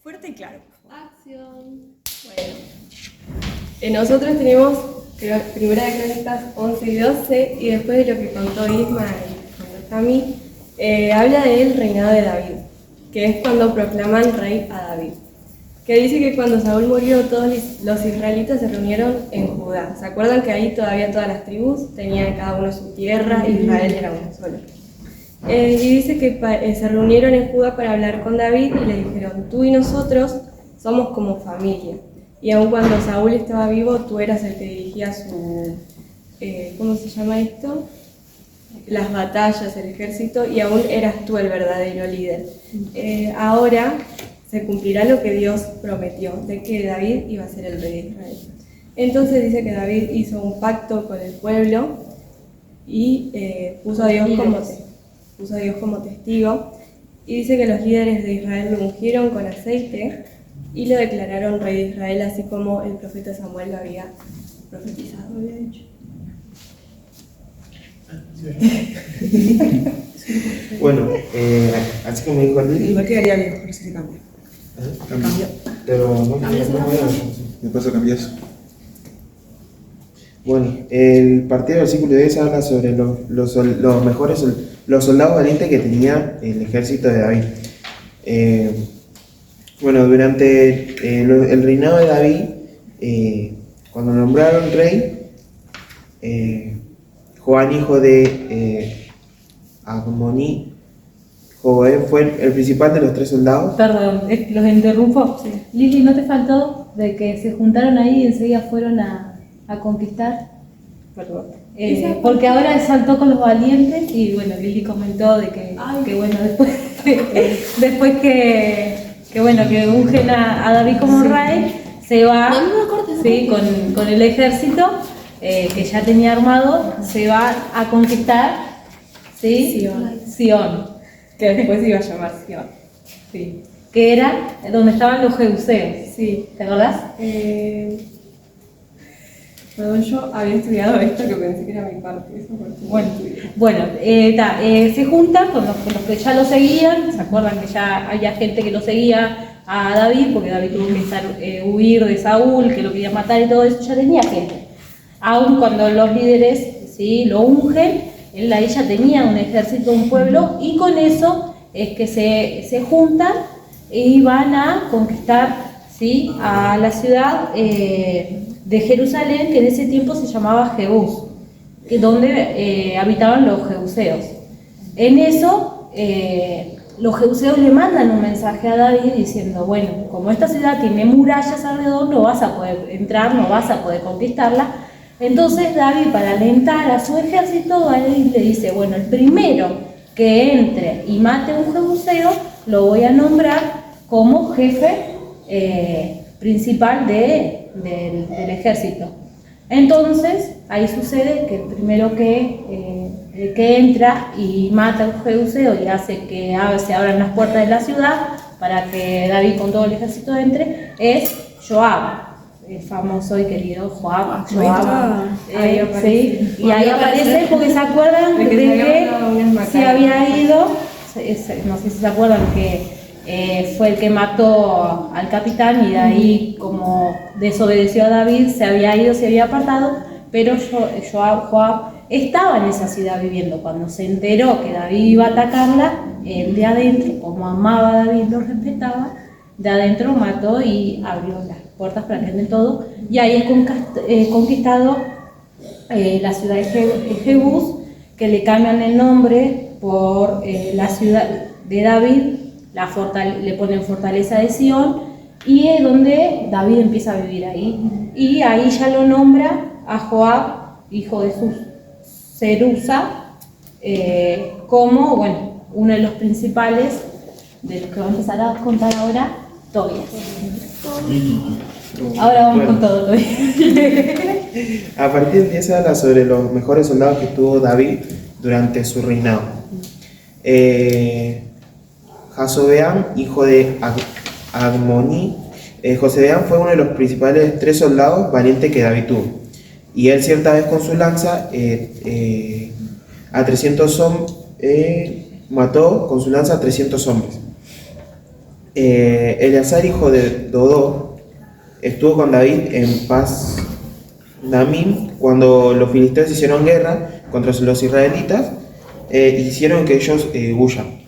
Fuerte y claro. Acción. Bueno, nosotros tenemos Primera de Crónicas 11 y 12, y después de lo que contó Isma y contó Cami, habla del reinado de David, que es cuando proclaman rey a David. Que dice que cuando Saúl murió, todos los israelitas se reunieron en Judá. ¿Se acuerdan que ahí todavía todas las tribus tenían cada uno su tierra y Israel era uno solo? Y dice que se reunieron en Judá para hablar con David y le dijeron: tú y nosotros somos como familia. Y aun cuando Saúl estaba vivo, tú eras el que dirigía su... ¿cómo se llama esto? Las batallas, el ejército, y aún eras tú el verdadero líder. Ahora se cumplirá lo que Dios prometió, de que David iba a ser el rey de Israel. Entonces dice que David hizo un pacto con el pueblo y puso a Dios como testigo, y dice que los líderes de Israel lo ungieron con aceite y lo declararon rey de Israel, así como el profeta Samuel lo había profetizado, había dicho. Bueno, así como dijo Lili. Igual quedaría viejo, pero sí se cambia. Cambio. Pero no me ¿Me pasa a cambiar eso? Bueno, el partido del versículo 10 habla sobre los soldados valientes que tenía el ejército de David. Bueno, durante el reinado de David, cuando nombraron rey, Joab, hijo de Agmoní, Joab fue el principal de los 3 soldados. Perdón, los interrumpo. Sí. Lili, ¿no te faltó de que se juntaron ahí y enseguida fueron a conquistar? Perdón. Porque ahora saltó con los valientes y bueno, Lili comentó de que bueno, después que bueno, que ungen a David como rey, se va con el ejército que ya tenía armado, se va a conquistar Sión, Que después iba a llamar Sión. sí, que era donde estaban los jebuseos. Sí. ¿Te acordás? Perdón, yo había estudiado esto que pensé que era mi parte. Eso Bueno, se juntan con los que ya lo seguían. ¿Se acuerdan que ya había gente que lo seguía a David? Porque David tuvo que huir de Saúl, que lo quería matar y todo eso. Ya tenía gente. Aun cuando los líderes lo ungen, él ahí ya tenía un ejército, un pueblo, y con eso es que se juntan y van a conquistar a la ciudad de Jerusalén, que en ese tiempo se llamaba Jebús, donde habitaban los jebuseos. En eso, los jebuseos le mandan un mensaje a David diciendo: bueno, como esta ciudad tiene murallas alrededor, no vas a poder entrar, no vas a poder conquistarla. Entonces David, para alentar a su ejército, David le dice: bueno, el primero que entre y mate a un jebuseo, lo voy a nombrar como jefe principal del ejército. Entonces, ahí sucede que el primero que entra y mata a un jebuseo y hace que se abran las puertas de la ciudad para que David con todo el ejército entre, es Joab, el famoso y querido Joab. Y ahí aparece porque se acuerdan de que se había ido, no sé si se acuerdan que fue el que mató al capitán, y de ahí, como desobedeció a David, se había ido, se había apartado, pero Joab estaba en esa ciudad viviendo. Cuando se enteró que David iba a atacarla, él de adentro, como amaba a David, lo respetaba, de adentro mató y abrió las puertas para que entren todo, y ahí es conquistado la ciudad de Jebús, que le cambian el nombre por la ciudad de David, le ponen fortaleza de Sión, y es donde David empieza a vivir ahí. Y ahí ya lo nombra a Joab, hijo de Zerusa, como uno de los principales de los que va a empezar a contar ahora, Tobías. Ahora vamos con todo, Tobías. A partir de esa habla sobre los mejores soldados que tuvo David durante su reinado. Josebeam, hijo de Agmoní. Josebeam fue uno de los principales 3 soldados valientes que David tuvo. Y él cierta vez con su lanza a 300 hombres, mató con su lanza a 300 hombres. Eleazar, hijo de Dodó, estuvo con David en Pas Damim cuando los filisteos hicieron guerra contra los israelitas hicieron que ellos huyan.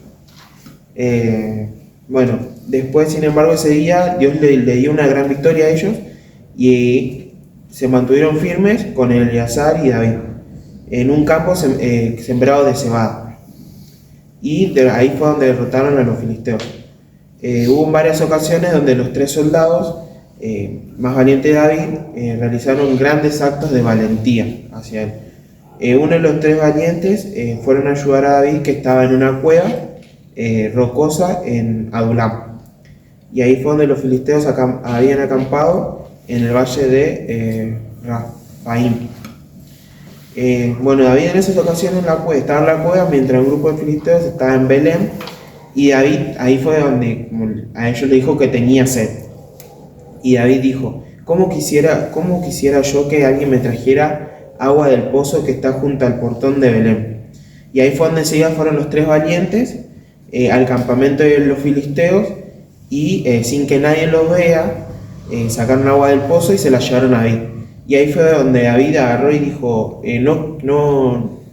Bueno, después, sin embargo, ese día Dios le dio una gran victoria a ellos y se mantuvieron firmes con Eleazar y David en un campo sembrado de cebada. Y ahí fue donde derrotaron a los filisteos. Hubo varias ocasiones donde los 3 soldados más valientes de David realizaron grandes actos de valentía hacia él. Uno de los 3 valientes fueron a ayudar a David, que estaba en una cueva rocosa en Adulam. Y ahí fue donde los filisteos habían acampado en el valle de Rafaim. Bueno, David en esas ocasiones estaba en la cueva mientras un grupo de filisteos estaba en Belén, y David ahí fue donde a ellos le dijo que tenía sed. Y David dijo: ¿Cómo quisiera yo que alguien me trajera agua del pozo que está junto al portón de Belén? Y ahí fue donde enseguida fueron los 3 valientes al campamento de los filisteos, y sin que nadie los vea, sacaron agua del pozo y se la llevaron a David. Y ahí fue donde David agarró y dijo,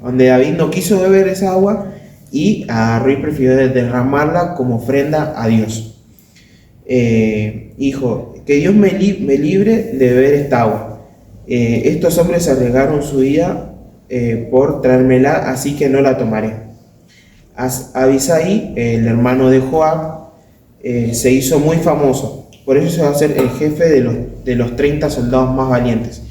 donde David no quiso beber esa agua, y agarró y prefirió derramarla como ofrenda a Dios. Dijo: que Dios me libre de beber esta agua. Estos hombres arriesgaron su vida por traérmela, así que no la tomaré. Abisai, el hermano de Joab, se hizo muy famoso. Por eso se va a ser el jefe de los 30 soldados más valientes.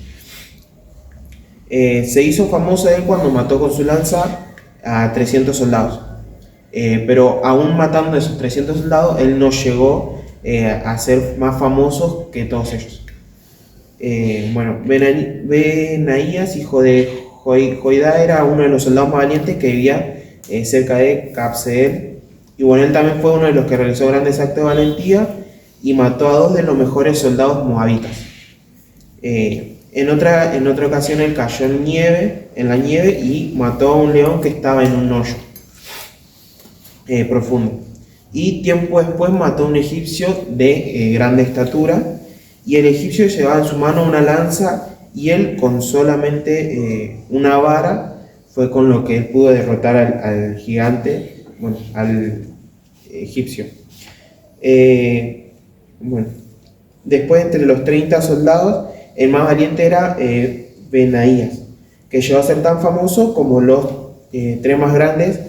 Se hizo famoso él cuando mató con su lanza a 300 soldados. Pero aún matando a esos 300 soldados, él no llegó a ser más famoso que todos ellos. Bueno, Benaías, hijo de Joidá, era uno de los soldados más valientes que vivía cerca de Cabseel. Y bueno, él también fue uno de los que realizó grandes actos de valentía y mató a 2 de los mejores soldados moabitas. En otra ocasión él cayó en la nieve y mató a un león que estaba en un hoyo profundo. Y tiempo después mató a un egipcio de grande estatura, y el egipcio llevaba en su mano una lanza, y él con solamente una vara fue con lo que él pudo derrotar al gigante, bueno, al egipcio. Bueno, después, entre los 30 soldados, el más valiente era Benaías, que llegó a ser tan famoso como los 3 más grandes,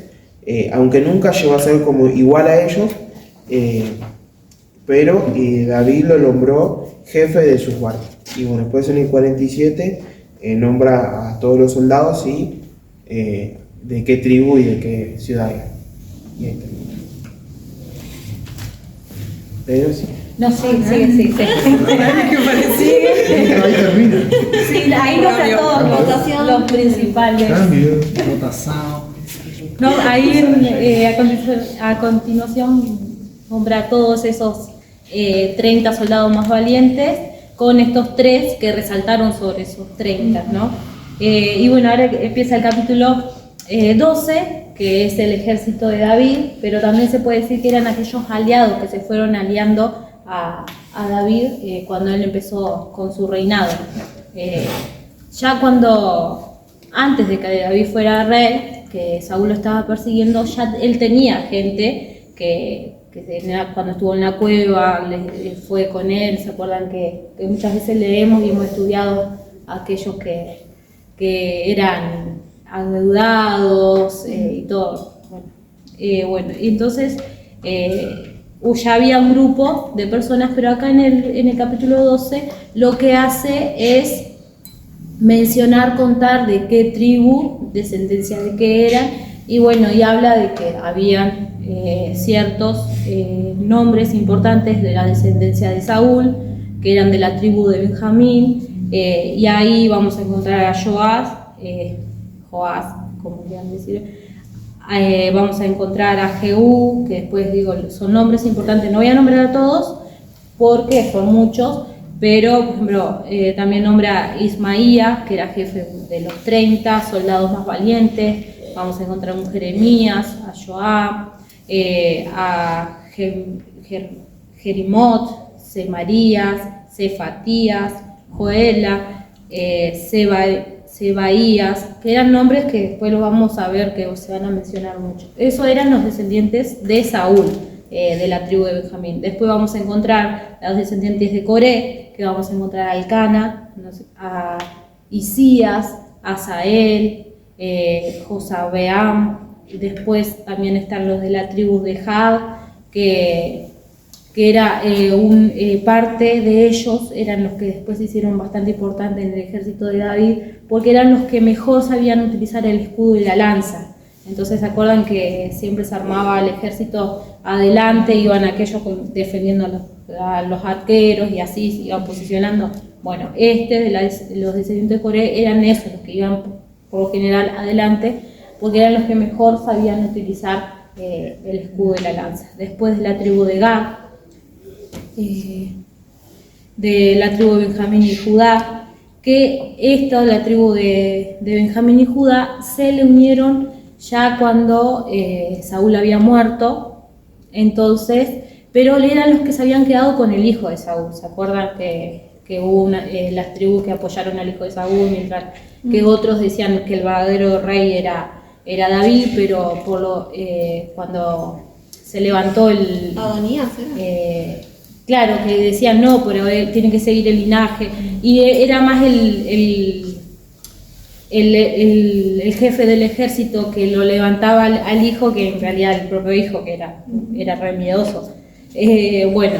aunque nunca llegó a ser como igual a ellos, pero David lo nombró jefe de sus guardias. Y bueno, después en el 47 nombra a todos los soldados y de qué tribu y de qué ciudad era. Y ahí termina. Pero sí. No, sí. ¿Qué parecía? Ahí termina. Sí, ahí nos trató los principales. Cambio. No, ahí a continuación nombra todos esos 30 soldados más valientes, con estos 3 que resaltaron sobre esos 30, ¿no? Y bueno, ahora empieza el capítulo 12, que es el ejército de David, pero también se puede decir que eran aquellos aliados que se fueron aliando a David cuando él empezó con su reinado. Ya antes de que David fuera rey, que Saúl lo estaba persiguiendo, ya él tenía gente que cuando estuvo en la cueva fue con él. Se acuerdan que muchas veces leemos y hemos estudiado a aquellos que eran adeudados y todo. Bueno, y entonces ya había un grupo de personas, pero acá en el capítulo 12 lo que hace es contar de qué tribu, descendencia de qué eran, y bueno, y habla de que habían ciertos nombres importantes de la descendencia de Saúl, que eran de la tribu de Benjamín, y ahí vamos a encontrar a Joás, como quieran decir, vamos a encontrar a Jehú, que después son nombres importantes, no voy a nombrar a todos porque son muchos, pero por ejemplo también nombra a Ismaía, que era jefe de los 30 soldados más valientes. Vamos a encontrar a un Jeremías, a Joab, a Jerimot, Semarías, Cefatías, Joela, Sebaías, que eran nombres que después los vamos a ver que se van a mencionar mucho. Esos eran los descendientes de Saúl, de la tribu de Benjamín. Después vamos a encontrar a los descendientes de Coré, que vamos a encontrar a Elcana, a Isías, a Asael, Josabeam. Después también están los de la tribu de Jad, que era parte de ellos, eran los que después se hicieron bastante importantes en el ejército de David, porque eran los que mejor sabían utilizar el escudo y la lanza. Entonces se acuerdan que siempre se armaba el ejército adelante, iban aquellos defendiendo a los arqueros y así se iban posicionando. Bueno, los descendientes de Coré eran esos, los que iban por lo general adelante, porque eran los que mejor sabían utilizar el escudo y la lanza. Después de la tribu de Gad, de la tribu de Benjamín y Judá, que la tribu de Benjamín y Judá se le unieron ya cuando Saúl había muerto, entonces, pero eran los que se habían quedado con el hijo de Saúl. ¿Se acuerdan que hubo las tribus que apoyaron al hijo de Saúl, mientras que otros decían que el verdadero rey era David, pero cuando se levantó Adonías, ¿era? Claro, que decían no, pero tiene que seguir el linaje, y era más el jefe del ejército que lo levantaba al hijo que en realidad el propio hijo, que era re miedoso. Bueno,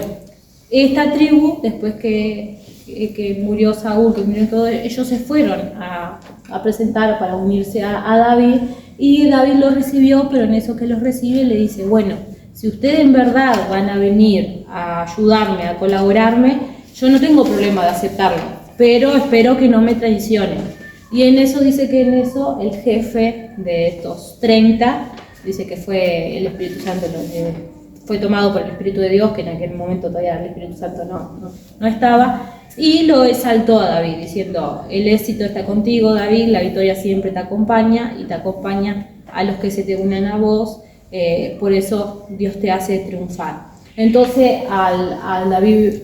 esta tribu, después que murió Saúl, que murió todo, ellos se fueron a presentar para unirse a David, y David los recibió, pero en eso que los recibe le dice, bueno, si ustedes en verdad van a venir a ayudarme, a colaborarme, yo no tengo problema de aceptarlo, pero espero que no me traicionen. Y en eso dice que el jefe de estos 30, dice que fue el Espíritu Santo, fue tomado por el Espíritu de Dios, que en aquel momento todavía el Espíritu Santo no estaba, y lo exaltó a David, diciendo, el éxito está contigo, David, la victoria siempre te acompaña, y te acompaña a los que se te unen a vos, por eso Dios te hace triunfar. Entonces, a David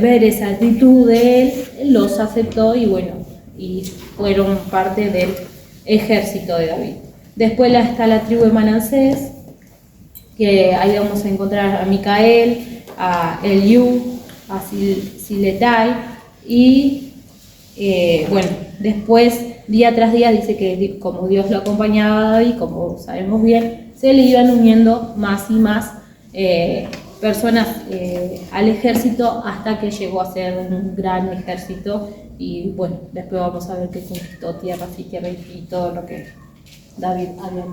ver esa actitud de él los aceptó, y bueno, y fueron parte del ejército de David. Después está la tribu de Manasés, que ahí vamos a encontrar a Micael, a Eliú, a Siletai, y bueno, después día tras día dice que como Dios lo acompañaba a David, como sabemos bien, se le iban uniendo más y más personas al ejército, hasta que llegó a ser un gran ejército. Y bueno, después vamos a ver que conquistó tierras y todo lo que David había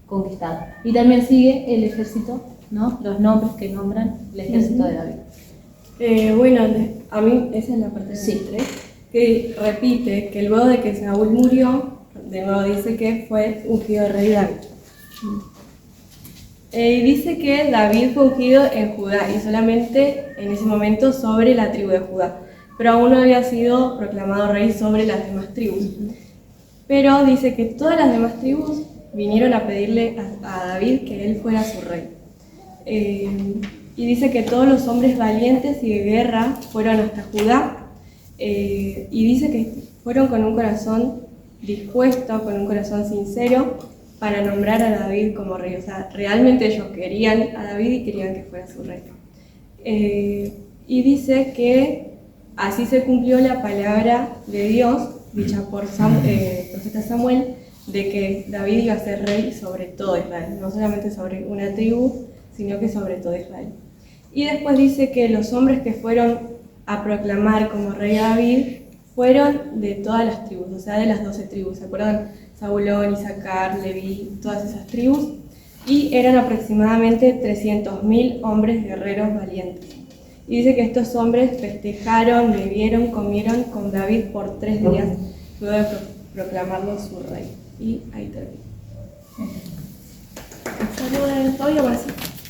conquistado. Y también sigue el ejército, ¿no? Los nombres que nombran el ejército de David. Bueno, a mí esa es la parte 3, que repite que luego de que Saúl murió, de nuevo dice que fue ungido rey David. Dice que David fue ungido en Judá, y solamente en ese momento sobre la tribu de Judá, pero aún no había sido proclamado rey sobre las demás tribus. Pero dice que todas las demás tribus vinieron a pedirle a David que él fuera su rey. Y dice que todos los hombres valientes y de guerra fueron hasta Judá, y dice que fueron con un corazón dispuesto, con un corazón sincero, para nombrar a David como rey. O sea, realmente ellos querían a David y querían que fuera su rey. Y dice que así se cumplió la palabra de Dios, dicha por profeta Samuel, de que David iba a ser rey sobre todo Israel, no solamente sobre una tribu, sino que sobre todo Israel. Y después dice que los hombres que fueron a proclamar como rey a David fueron de todas las tribus, o sea, de las 12 tribus. ¿Se acuerdan? Zabulón, Isaacar, Leví, todas esas tribus. Y eran aproximadamente 300.000 hombres guerreros valientes. Y dice que estos hombres festejaron, bebieron, comieron con David por 3 días, luego de proclamarlo su rey. Y ahí termina. ¿Saluden? ¿Todo bien?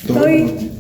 Todo. ¿Estoy?